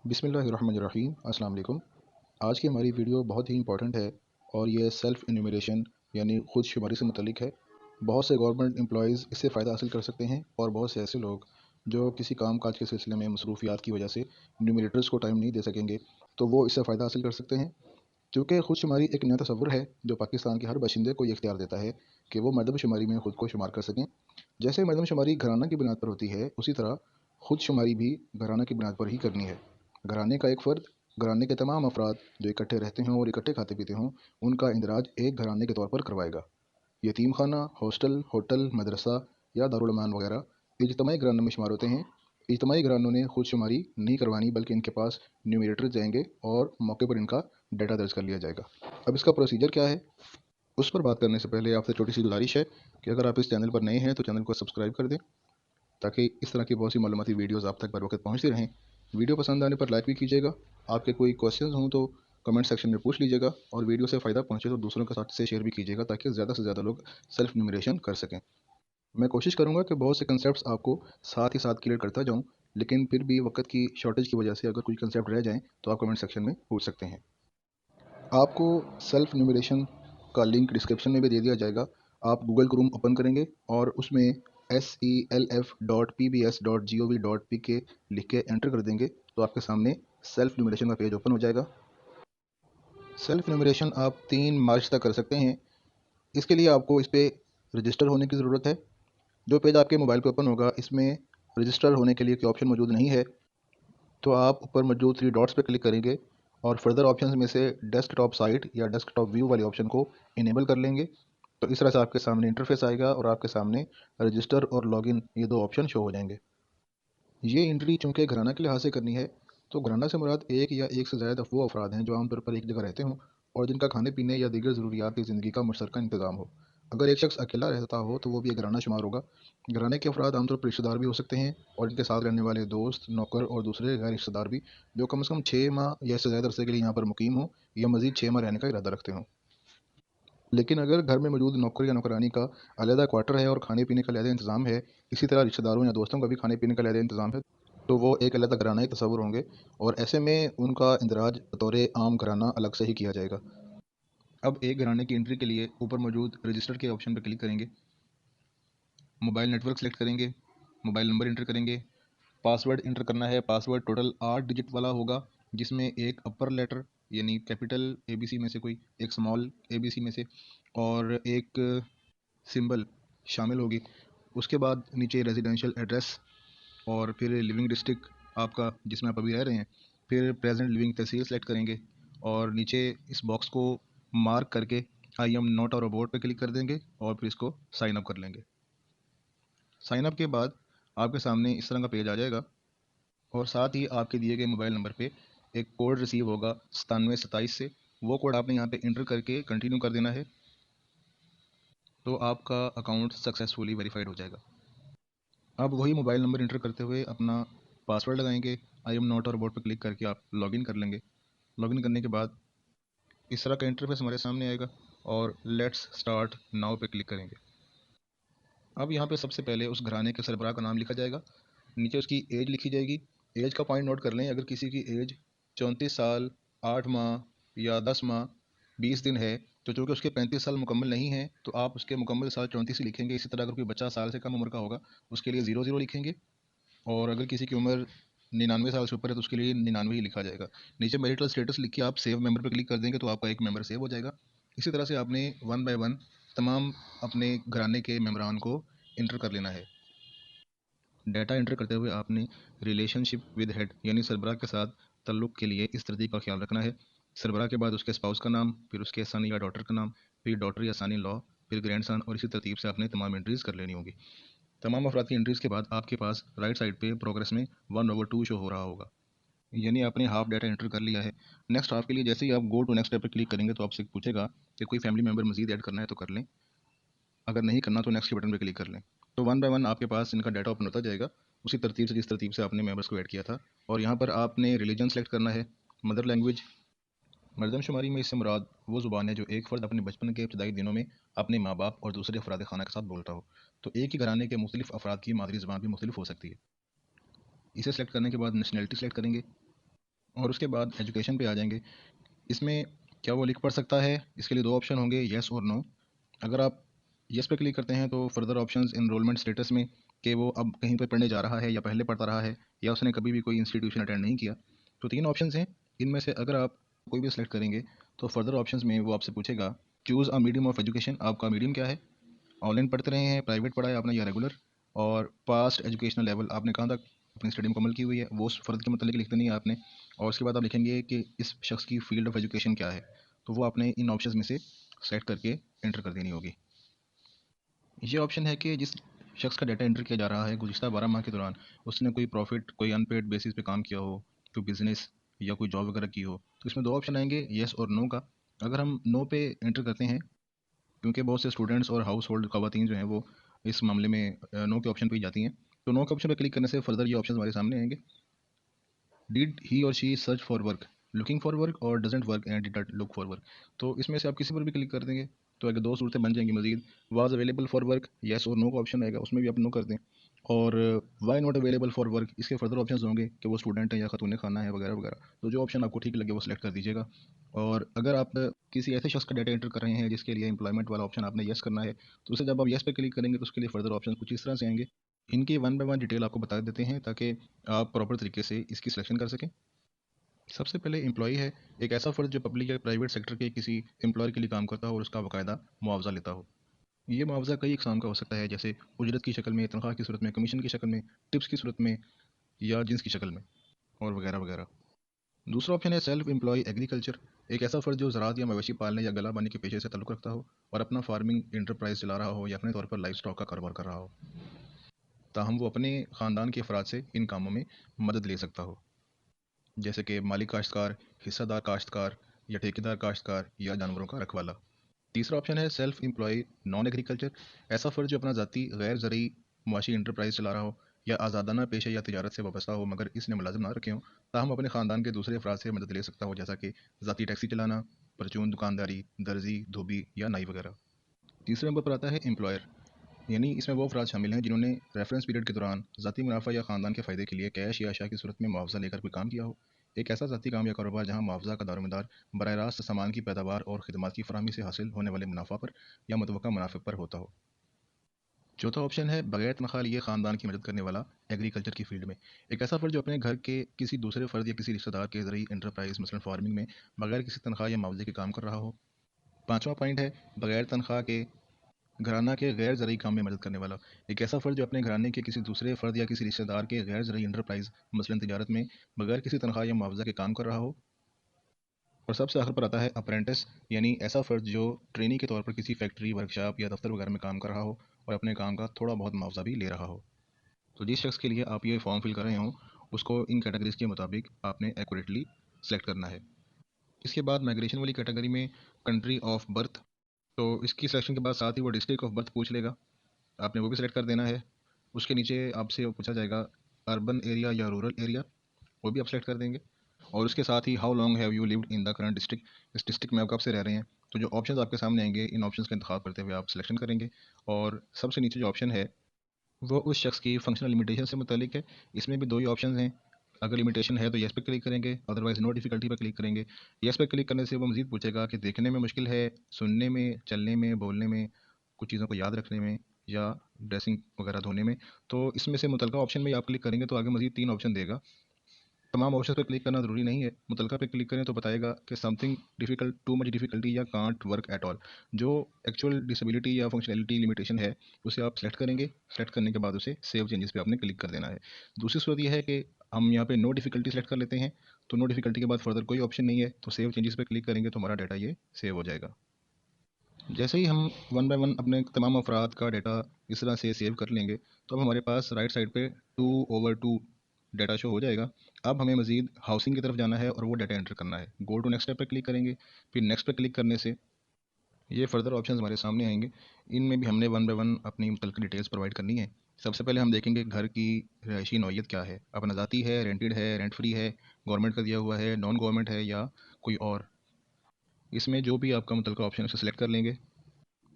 बिस्मिल्लाहिर्रहमानिर्रहीम अस्सलाम वालेकुम। आज की हमारी वीडियो बहुत ही इंपॉर्टेंट है और ये सेल्फ़ एन्यूमरेशन यानी खुद शुमारी से मुतल्लिक है। बहुत से गवर्नमेंट एम्प्लॉइज़ इससे फ़ायदा हासिल कर सकते हैं और बहुत से ऐसे लोग जो किसी काम काज के सिलसिले में मसरूफियात की वजह से न्यूमरेटर्स को टाइम नहीं दे सकेंगे, तो वो इससे फ़ायदा हासिल कर सकते हैं। क्योंकि खुद शुमारी एक नया तसव्वुर है जो पाकिस्तान के हर बाशिंदे को ये इख्तियार देता है कि वो मरदमशुमारी में खुद को शुमार कर सकें। जैसे मरदमशुमारी घराना की बुनियाद पर होती है, उसी तरह खुद शुमारी भी घराना की बुनियाद पर ही करनी है। घराने का एक फ़र्द घराने के तमाम अफराद जो इकट्ठे रहते हों और इकट्ठे खाते पीते हों, उनका इंदराज एक घराने के तौर पर करवाएगा। यतीम खाना, हॉस्टल, होटल, मदरसा या दारुल अमान वगैरह इज्तमाही घरानों में शुमार होते हैं। इज्तमाही घरानों ने खुद शुमारी नहीं करवानी, बल्कि इनके पास न्यूमरेटर जाएंगे और मौके पर इनका डाटा दर्ज कर लिया जाएगा। अब इसका प्रोसीजर क्या है, उस पर बात करने से पहले आपसे छोटी सी गुजारिश है कि अगर आप इस चैनल पर नए हैं तो चैनल को सब्सक्राइब कर दें, ताकि इस तरह की बहुत सी मालूमाती वीडियोज़ आप तक बर वक्त पहुँचती रहें। वीडियो पसंद आने पर लाइक भी कीजिएगा। आपके कोई क्वेश्चंस हों तो कमेंट सेक्शन में पूछ लीजिएगा, और वीडियो से फ़ायदा पहुँचे तो दूसरों के साथ से शेयर भी कीजिएगा, ताकि ज़्यादा से ज़्यादा लोग सेल्फ न्यूमरेशन कर सकें। मैं कोशिश करूँगा कि बहुत से कंसेप्ट्स आपको साथ ही साथ क्लियर करता जाऊँ, लेकिन फिर भी वक्त की शॉर्टेज की वजह से अगर कोई कंसेप्ट रह जाएँ तो आप कमेंट सेक्शन में पूछ सकते हैं। आपको सेल्फ न्यूमरेशन का लिंक डिस्क्रिप्शन में भी दे दिया जाएगा। आप गूगल क्रोम ओपन करेंगे और उसमें self.pbs.gov.pk लिख के एंटर कर देंगे, तो आपके सामने सेल्फ न्यूमरेशन का पेज ओपन हो जाएगा। सेल्फ न्यूमरेशन आप 3 मार्च तक कर सकते हैं। इसके लिए आपको इस पे रजिस्टर होने की ज़रूरत है। जो पेज आपके मोबाइल पे ओपन होगा, इसमें रजिस्टर होने के लिए कोई ऑप्शन मौजूद नहीं है, तो आप ऊपर मौजूद 3 डॉट्स पे क्लिक करेंगे और फर्दर ऑप्शंस में से डेस्कटॉप साइट या डेस्कटॉप व्यू वाले ऑप्शन को इनेबल कर लेंगे। तो इस तरह से आपके सामने इंटरफेस आएगा और आपके सामने रजिस्टर और लॉगिन ये 2 ऑप्शन शो हो जाएंगे। ये एंट्री चूँकि घराना के लिहाज से करनी है, तो घराना से मुराद एक या एक से ज़्यादा वो अफराद हैं जो आमतौर पर एक जगह रहते हों और जिनका खाने पीने या दीगर ज़रूरियात की ज़िंदगी का मुश्तरका इंतज़ाम हो। अगर एक शख्स अकेला रहता हो तो वो भी एक घराना शुमार होगा। घराने के अफराद आमतौर पर रिश्तेदार भी हो सकते हैं और इनके साथ रहने वाले दोस्त, नौकर और दूसरे गैर रिश्तेदार भी, जो कम से कम 6 माह या इससे ज़्यादा अरसे के लिए यहाँ पर मुकीम हों या मज़ीद 6 माह रहने का इरादा रखते हों। लेकिन अगर घर में मौजूद नौकर या नौकरानी का अलहदा क्वार्टर है और खाने पीने का अलहदा इंतज़ाम है, इसी तरह रिश्तेदारों या दोस्तों का भी खाने पीने का अलहदा इंतज़ाम है, तो वो एक अलहदा घराना ही तस्वुर होंगे और ऐसे में उनका इंदराज बतौर आम घराना अलग से ही किया जाएगा। अब एक घराने की एंट्री के लिए ऊपर मौजूद रजिस्टर के ऑप्शन पर क्लिक करेंगे, मोबाइल नेटवर्क सेलेक्ट करेंगे, मोबाइल नंबर इंटर करेंगे, पासवर्ड इंटर करना है। पासवर्ड टोटल 8 डिजिट वाला होगा, जिसमें एक अपर लेटर यानी कैपिटल ABC में से कोई एक, स्मॉल ABC में से और एक सिंबल शामिल होगी। उसके बाद नीचे रेजिडेंशियल एड्रेस और फिर लिविंग डिस्ट्रिक्ट आपका जिसमें आप अभी रह रहे हैं, फिर प्रेजेंट लिविंग तहसील सेलेक्ट करेंगे और नीचे इस बॉक्स को मार्क करके आई एम नॉट और अबाउट पे क्लिक कर देंगे और फिर इसको साइन अप कर लेंगे। साइन अप के बाद आपके सामने इस तरह का पेज आ जाएगा और साथ ही आपके दिए गए मोबाइल नंबर पे एक कोड रिसीव होगा 9727 से। वो कोड आपने यहाँ पे इंटर करके कंटिन्यू कर देना है, तो आपका अकाउंट सक्सेसफुली वेरीफाइड हो जाएगा। अब वही मोबाइल नंबर इंटर करते हुए अपना पासवर्ड लगाएंगे, आई एम नॉट और अबाउट पर क्लिक करके आप लॉगिन कर लेंगे। लॉगिन करने के बाद इस तरह का इंटरफेस हमारे सामने आएगा और लेट्स स्टार्ट नाउ पे क्लिक करेंगे। अब यहाँ पे सबसे पहले उस घराने के सरबराह का नाम लिखा जाएगा, नीचे उसकी एज लिखी जाएगी। एज का पॉइंट नोट कर लें, अगर किसी की एज 34 साल 8 माह या 10 माह 20 दिन है, तो चूँकि उसके 35 साल मुकम्मल नहीं हैं, तो आप उसके मुकम्मल साल 34 ही लिखेंगे। इसी तरह अगर कोई बच्चा साल से कम उम्र का होगा, उसके लिए 00 लिखेंगे, और अगर किसी की उम्र 99 साल से ऊपर है तो उसके लिए 99 ही लिखा जाएगा। नीचे मैरिटल स्टेटस लिख के आप सेव मेंबर पर क्लिक कर देंगे, तो आपका एक मेंबर सेव हो जाएगा। इसी तरह से आपने वन बाय वन तमाम अपने घराने के मेम्बरान को इंटर कर लेना है। डाटा एंटर करते हुए आपने रिलेशनशिप विद हेड यानी सरबराह के साथ तल्लुक़ के लिए इस तरतीब का ख्याल रखना है। सरबराह के बाद उसके स्पाउस का नाम, फिर उसके सन या डॉटर का नाम, फिर डॉटर या सन इन लॉ, फिर ग्रैंड सन, और इसी तरतीब से आपने तमाम एंट्रीज़ कर लेनी होगी। तमाम अफराद की एंट्रीज़ के बाद आपके पास राइट साइड पे प्रोग्रेस में 1/2 शो हो रहा होगा, यानी आपने हाफ डाटा एंटर कर लिया है। नेक्स्ट हाफ के लिए जैसे ही आप गो टू नेक्स्ट स्टेप पर क्लिक करेंगे तो आपसे पूछेगा कि कोई फैमिली मेम्बर मजीद ऐड करना है तो कर लें, अगर नहीं करना तो नेक्स्ट के बटन पर क्लिक कर लें। तो वन बाय वन आपके पास इनका डाटा ओपन होता जाएगा, उसी तरतीब से जिस तरतीब से आपने मेंबर्स को ऐड किया था। और यहाँ पर आपने रिलीजन सेलेक्ट करना है, मदर लैंग्वेज। मरदमशुमारी में इससे मुराद वो ज़ुबान है जो एक फ़र्द अपने बचपन के इब्तदाई दिनों में अपने माँ बाप और दूसरे अफराद खाना के साथ बोलता हो। तो एक ही घराने के मुख्तलिफ अफराद की मादरी ज़बान भी मुख्तलिफ हो सकती है। इसे सेलेक्ट करने के बाद नेशनैलिटी सेलेक्ट करेंगे, और उसके बाद एजुकेशन पे आ जाएंगे। इसमें क्या वो लिख पढ़ सकता है, इसके लिए दो ऑप्शन होंगे, येस और नो। अगर आप येस पे क्लिक करते हैं तो फर्दर ऑप्शंस इनरोलमेंट स्टेटस में कि वो अब कहीं पर पढ़ने जा रहा है या पहले पढ़ता रहा है या उसने कभी भी कोई इंस्टीट्यूशन अटेंड नहीं किया। तो तीन ऑप्शंस हैं, इनमें से अगर आप कोई भी सेलेक्ट करेंगे तो फर्दर ऑप्शंस में वो आपसे पूछेगा choose a medium of education, आपका मीडियम क्या है, ऑनलाइन पढ़ते रहे हैं, प्राइवेट पढ़ा है आपने या रेगुलर, और पास्ट एजुकेशनल लेवल आपने कहाँ तक अपनी स्टडी मुकम्मल की हुई है, वो उस फ़र्द के मतलब लिख देनी है आपने। और उसके बाद आप लिखेंगे कि इस शख्स की फील्ड ऑफ एजुकेशन क्या है, तो वो आपने इन ऑप्शंस में से सेलेक्ट करके एंटर कर देनी होगी। ये ऑप्शन है कि जिस शख्स का डाटा एंटर किया जा रहा है गुज़िश्ता 12 माह के दौरान उसने कोई प्रॉफिट, कोई अनपेड बेसिस पे काम किया हो, कोई बिजनेस या कोई जॉब वगैरह की हो, तो इसमें दो ऑप्शन आएंगे, येस और नो का। अगर हम नो पे एंटर करते हैं, क्योंकि बहुत से स्टूडेंट्स और हाउस होल्ड खवातीन जो हैं वो इस मामले में नो के ऑप्शन पे ही जाती हैं, तो नो के ऑप्शन पर क्लिक करने से फर्दर ये ऑप्शन हमारे सामने आएंगे। डिड ही और she search for work, looking for work और doesn't work and did not look for work. तो इसमें से आप किसी पर भी क्लिक कर देंगे तो अगर दो सूरतें बन जाएंगी मजीद। Was available for work, yes और नो का ऑप्शन आएगा, उसमें भी आप नो कर दें। और why not available for work, इसके फर्दर ऑप्शन होंगे कि वो स्टूडेंट है या खातून खाना है वगैरह वगैरह। तो जो ऑप्शन आपको ठीक लगे वो सिलेक्ट कर दीजिएगा। और अगर आप किसी ऐसे शख्स का डाटा एंटर कर रहे हैं जिसके लिए एम्प्लॉयमेंट वाला ऑप्शन आपने येस करना है, तो उसे जब आप येस पे क्लिक करेंगे तो उसके लिए फर्दर ऑप्शन कुछ इस तरह से आएंगे। इनकी वन बाय वन डिटेल आपको बता देते हैं ताकि आप प्रॉपर तरीके से इसकी सिलेक्शन कर सकें। सबसे पहले एम्प्लॉई है, एक ऐसा फ़र्द जो पब्लिक या प्राइवेट सेक्टर के किसी एम्प्लॉयर के लिए काम करता हो और उसका बाकायदा मुआवजा लेता हो। ये मुआवजा कई इकसाम का हो सकता है, जैसे उजरत की शक्ल में, तनख्वाह की सूरत में, कमीशन की शक्ल में, टिप्स की सूरत में या जिन्स की शक्ल में, और वगैरह वगैरह। दूसरा ऑप्शन है सेल्फ एम्प्लॉय एग्रीकल्चर, एक ऐसा फ़र्द जो ज़राअत या मवेशी पालने या गला बानी के पेशे से ताल्लुक़ रखता हो और अपना फार्मिंग इंटरप्राइज चला रहा हो या अपने तौर पर लाइफ स्टॉक का कारोबार कर रहा हो, ताहम वो अपने ख़ानदान के अफराद से इन कामों में मदद ले सकता हो, जैसे कि मालिक काश्तकार, हिस्सादार काश्तकार या ठेकेदार काश्तकार या जानवरों का रखवाला। तीसरा ऑप्शन है सेल्फ एम्प्लॉय नॉन एग्रीकल्चर, ऐसा फ़र्द जो अपना ज़ाती गैर ज़रूरी मुआशी इंटरप्राइज चला रहा हो या आज़ादाना पेशे या तिजारत से वाबस्ता हो मगर इसने मुलाजिम ना रखे हों, ताहम अपने ख़ानदान के दूसरे अफराद से मदद ले सकता हो, जैसा कि ज़ाती टैक्सी चलाना, परचून दुकानदारी, दर्जी, धोबी या नाई वगैरह। तीसरे नंबर पर आता है एम्प्लॉयर, यानी इसमें वो अफराद शामिल हैं जिन्होंने रेफरेंस पीरियड के दौरान ज़ाती मुनाफा या ख़ानदान के फ़ायदे के लिए कैश या अशया की सूरत में मुआवजा लेकर कोई काम किया हो। एक ऐसा ज़ाती काम या कारोबार जहाँ मुआवजा का दारोमदार बरह रास्त सामान की पैदावार और खिदमात की फराहमी से हासिल होने वाले मुनाफा पर या मुतवक्का मुनाफे पर होता हो। चौथा ऑप्शन है बगैर तनख्वाह लिए ख़ानदान की मदद करने वाला एग्रीकल्चर की फील्ड में, एक ऐसा फ़र्द जो अपने घर के किसी दूसरे फ़र्द या किसी रिश्तेदार के ज़रिए इंटरप्राइज मसलन फार्मिंग में बगैर किसी तनख्वाह या मुआवजे के काम कर रहा हो। पाँचवा पॉइंट है बगैर तनख्वाह के घराना के गैर ज़रूरी काम में मदद करने वाला, एक ऐसा फ़र्द जो अपने घराने के किसी दूसरे फ़र्द या किसी रिश्तेदार के गैर ज़रूरी इंटरप्राइज मसलन तिजारत में बगैर किसी तनख्वाह या मुआवजा के काम कर रहा हो। और सबसे आखिर पर आता है अप्रेंटिस, यानी ऐसा फ़र्द जो ट्रेनी के तौर पर किसी फैक्ट्री, वर्कशॉप या दफ्तर वगैरह में काम कर रहा हो और अपने काम का थोड़ा बहुत मुआवजा भी ले रहा हो। तो जिस शख्स के लिए आप ये फॉर्म फिल कर रहे हो उसको इन कैटेगरीज के मुताबिक आपने एक्यूरेटली सेलेक्ट करना है। इसके बाद माइग्रेशन वाली कैटेगरी में कंट्री ऑफ बर्थ, तो इसकी सिलेक्शन के बाद साथ ही वो डिस्ट्रिक्ट ऑफ बर्थ पूछ लेगा, आपने वो भी सिलेक्ट कर देना है। उसके नीचे आपसे वो पूछा जाएगा अर्बन एरिया या रूरल एरिया, वो भी आप सेलेक्ट कर देंगे। और उसके साथ ही how long have you lived in the current district, इस डिस्ट्रिक्ट में आप कब से रह रहे हैं। तो जो ऑप्शंस आपके सामने आएंगे इन ऑप्शंस का इंतखाब करते हुए आप सिलेक्शन करेंगे। और सबसे नीचे जो ऑप्शन है वो उस शख्स की फंक्शनल लिमिटेशन से मुतालिक है। इसमें भी दो ही ऑप्शन हैं, अगर लिमिटेशन है तो येस पे क्लिक करेंगे, अदरवाइज नो डिफ़िकल्टी पे क्लिक करेंगे। येस पे क्लिक करने से वो मज़ीद पूछेगा कि देखने में मुश्किल है, सुनने में, चलने में, बोलने में, कुछ चीज़ों को याद रखने में या ड्रेसिंग वगैरह धोने में। तो इसमें से मुतलका ऑप्शन में आप क्लिक करेंगे तो आगे मज़ीद तीन ऑप्शन देगा। तमाम ऑप्शन पे क्लिक करना ज़रूरी नहीं है, मुतलका पे क्लिक करें तो बताएगा कि something difficult, too much difficulty या कांट वर्क एट ऑल। जो एक्चुअल डिसेबिलिटी या फंक्शनैलिटी लिमिटेशन है उसे आप सेलेक्ट करेंगे, सेलेक्ट करने के बाद उसे सेव चेंजेस पे आपने क्लिक कर देना है। दूसरी सूरत यह है कि हम यहाँ पे नो डिफ़िकल्टी सेलेक्ट कर लेते हैं, तो नो डिफ़िकल्टी के बाद फर्दर कोई ऑप्शन नहीं है, तो सेव चेंजेस पे क्लिक करेंगे तो हमारा डाटा ये सेव हो जाएगा। जैसे ही हम वन बाय वन अपने तमाम अफराद का डाटा इस तरह से सेव कर लेंगे तो अब हमारे पास राइट साइड पे 2/2 डाटा शो हो जाएगा। अब हमें मज़ीद हाउसिंग की तरफ जाना है और वो डाटा एंटर करना है। गो टू नेक्स्ट स्टेप पे क्लिक करेंगे, फिर नेक्स्ट पे क्लिक करने से ये फर्दर ऑप्शंस हमारे सामने आएंगे। इनमें भी हमने वन बाय वन अपनी मुतल्लिक़ डिटेल्स प्रोवाइड करनी है। सबसे पहले हम देखेंगे घर की रहायशी नौइयत क्या है, अपना ज़ाती है, रेंटेड है, रेंट फ्री है, गवर्नमेंट का दिया हुआ है, नॉन गवर्नमेंट है या कोई और। इसमें जो भी आपका मुतल्लिक़ ऑप्शन है उसे सेलेक्ट कर लेंगे।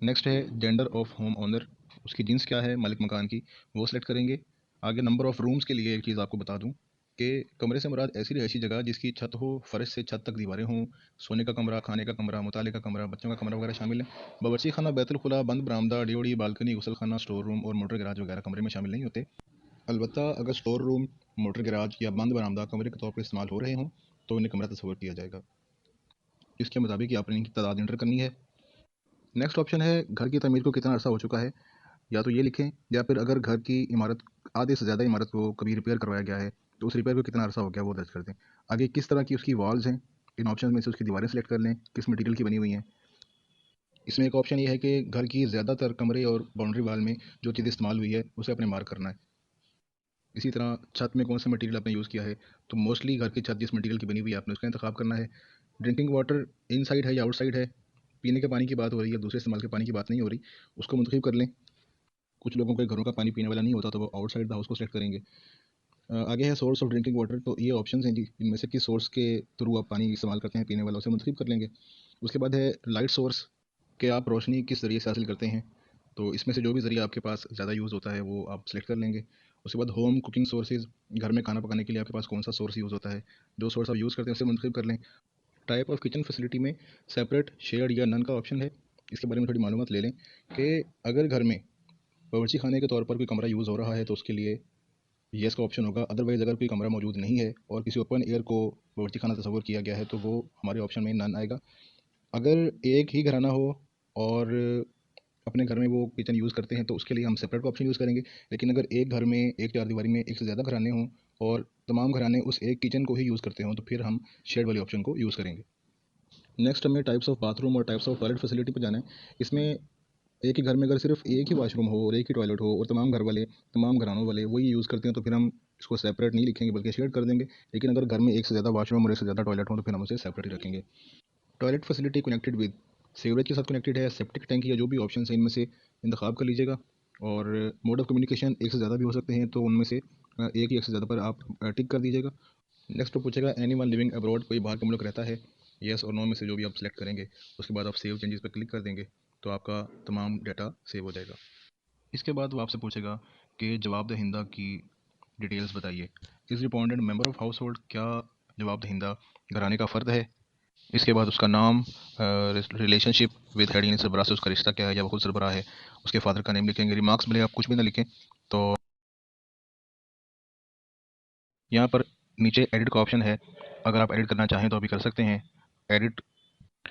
नेक्स्ट है जेंडर ऑफ होम ओनर, उसकी जिन्स क्या है मालिक मकान की, वो सेलेक्ट करेंगे। आगे नंबर ऑफ़ रूम्स के लिए एक चीज़ आपको बता दूं, कि कमरे से मुराद ऐसी रिहायशी जगह जिसकी छत हो, फर्श से छत तक दीवारें हों, सोने का कमरा, खाने का कमरा, मुताले का कमरा, बच्चों का कमरा वगैरह शामिल है। बावर्ची खाना, बैतुल खुला, बंद बरामदा, ड्योढ़ी, बालकनी, गुसलखाना, स्टोर रूम और मोटर गैराज वगैरह कमरे में शामिल नहीं होते। अलबत्ता अगर स्टोर रूम, मोटर गैराज या बंद बरामदा कमरे के तौर पर इस्तेमाल हो रहे हों तो इन्हें कमरा तस्वुर किया जाएगा। इसके मुताबिक ही आपने इनकी तादाद एंटर करनी है। नेक्स्ट ऑप्शन है घर की तमीर को कितना अर्सा हो चुका है। या तो ये लिखें, या फिर अगर घर की इमारत, आधे से ज़्यादा इमारत को कभी रिपेयर करवाया गया है तो उस रिपेयर को कितना अर्सा हो गया वो दर्ज कर दें। आगे किस तरह की उसकी वॉल्स हैं, इन ऑप्शन में से उसकी दीवारें सेलेक्ट कर लें, किस मटेरियल की बनी हुई हैं। इसमें एक ऑप्शन ये है कि घर की ज़्यादातर कमरे और बाउंड्री वाल में जो चीज़ इस्तेमाल हुई है उसे अपने मार्क करना है। इसी तरह छत में कौन सा मटेरियल आपने यूज़ किया है, तो मोस्टली घर की छत जिस मटेरियल की बनी हुई है आपने उसका इंतखाब करना है। ड्रिंकिंग वाटर इनसाइड है या आउटसाइड है, पीने के पानी की बात हो रही है, दूसरे इस्तेमाल के पानी की बात नहीं हो रही, उसको मुंतखब कर लें। कुछ लोगों के घरों का पानी पीने वाला नहीं होता तो वो आउटसाइड द हाउस को सेलेक्ट करेंगे। आगे है सोर्स ऑफ ड्रिंकिंग वाटर, तो ये ऑप्शन हैं जी, इनमें से किस सोर्स के थ्रू आप पानी इस्तेमाल करते हैं पीने वाला, उसे मुंतखब कर लेंगे। उसके बाद है लाइट सोर्स, कि आप रोशनी किस ज़रिए से हासिल करते हैं, तो इसमें से जो भी ज़रिया आपके पास ज़्यादा यूज़ होता है वो आप सेलेक्ट कर लेंगे। उसके बाद होम कुकिंग सोर्सेज, घर में खाना पकाने के लिए आपके पास कौन सा सोर्स यूज़ होता है, जो सोर्स आप यूज़ करते हैं उसे मुंतखब कर लें। टाइप ऑफ किचन फैसिलिटी में सेपरेट, शेयर्ड या नन का ऑप्शन है। इसके बारे में थोड़ी मालूमात ले लें कि अगर घर में बावर्ची खाने के तौर पर कोई कमरा यूज़ हो रहा है तो उसके लिए येस का ऑप्शन होगा। अदरवाइज़ अगर कोई कमरा मौजूद नहीं है और किसी ओपन एयर को बावर्ची खाना तस्वुर किया गया है तो वो हमारे ऑप्शन में नन आएगा। अगर एक ही घराना हो और अपने घर में वो किचन यूज़ करते हैं तो उसके लिए हम सेपरेट का ऑप्शन यूज़ करेंगे। लेकिन अगर एक घर में, एक चारदीवारी में एक से ज़्यादा घराने हों और तमाम घराने उस एक किचन को ही यूज़ करते हों तो फिर हम शेड वाले ऑप्शन को यूज़ करेंगे। नेक्स्ट हमें टाइप्स ऑफ बाथरूम और टाइप्स ऑफ टॉयलेट फैसिलिटी पर जाना है। इसमें एक ही घर में अगर सिर्फ एक ही वॉशरूम हो और एक ही टॉयलेट हो और तमाम घर वाले, तमाम घरानों वाले वही यूज़ करते हैं तो फिर हम इसको सेपरेट नहीं लिखेंगे बल्कि शेयर कर देंगे। लेकिन अगर घर में एक से ज़्यादा वॉशरूम और एक से ज़्यादा टॉयलेट हो तो फिर हम उसे सेपरेट ही रखेंगे। Toilet facility connected with, sewerage के साथ कनेक्टेड है, सेप्टिक टैंक या जो भी ऑप्शन है इनमें से इंतखाब कर लीजिएगा। और मोड ऑफ कम्युनिकेशन एक से ज़्यादा भी हो सकते हैं तो उनमें से एक या एक से ज़्यादा पर आप टिक कर दीजिएगा। नेक्स्ट तो पूछेगा एनी वन लिविंग अब्रॉड, कोई बाहर के मुल्क रहता है, येस और नो में से जो भी आप सेलेक्ट करेंगे उसके बाद आप सेव चेंजेस पर क्लिक कर देंगे तो आपका तमाम डाटा सेव हो जाएगा। इसके बाद वो आपसे पूछेगा कि जवाब दहिंदा की डिटेल्स बताइए। इस respondent member of house hold, क्या जवाब दहिंदा घराने का फ़र्द है। इसके बाद उसका नाम, रिलेशनशिप विद हेड यानी सरबराह से उसका रिश्ता क्या है या वो खुद सरबराह है। उसके फादर का नेम लिखेंगे। रिमार्क्स भले आप कुछ भी ना लिखें। तो यहाँ पर नीचे एडिट का ऑप्शन है, अगर आप एडिट करना चाहें तो अभी कर सकते हैं। एडिट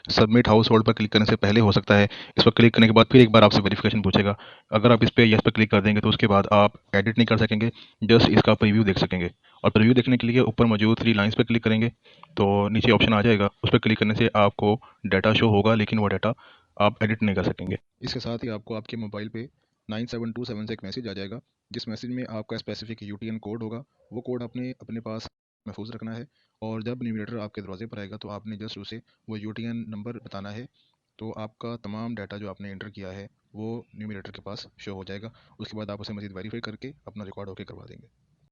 सबमिट हाउस होल्ड पर क्लिक करने से पहले हो सकता है। इस पर क्लिक करने के बाद फिर एक बार आपसे वेरिफिकेशन पूछेगा। अगर आप इस पर यस पर क्लिक कर देंगे तो उसके बाद आप एडिट नहीं कर सकेंगे, जस्ट इसका प्रीव्यू देख सकेंगे। और प्रीव्यू देखने के लिए ऊपर मौजूद 3 लाइन्स पर क्लिक करेंगे तो नीचे ऑप्शन आ जाएगा, उस पर क्लिक करने से आपको डाटा शो होगा लेकिन वो डाटा आप एडिट नहीं कर सकेंगे। इसके साथ ही आपको आपके मोबाइल पे 9727 से एक मैसेज आ जाएगा, जिस मैसेज में आपका स्पेसिफिक यूटीएन कोड होगा। वो कोड आपने अपने पास महफूज रखना है और जब न्यूमरेटर आपके दरवाजे पर आएगा तो आपने जस्ट उसे वो यूटीएन नंबर बताना है, तो आपका तमाम डाटा जो आपने एंटर किया है वो न्यूमरेटर के पास शो हो जाएगा। उसके बाद आप उसे मज़ीद वेरीफाई करके अपना रिकॉर्ड ओके करवा देंगे।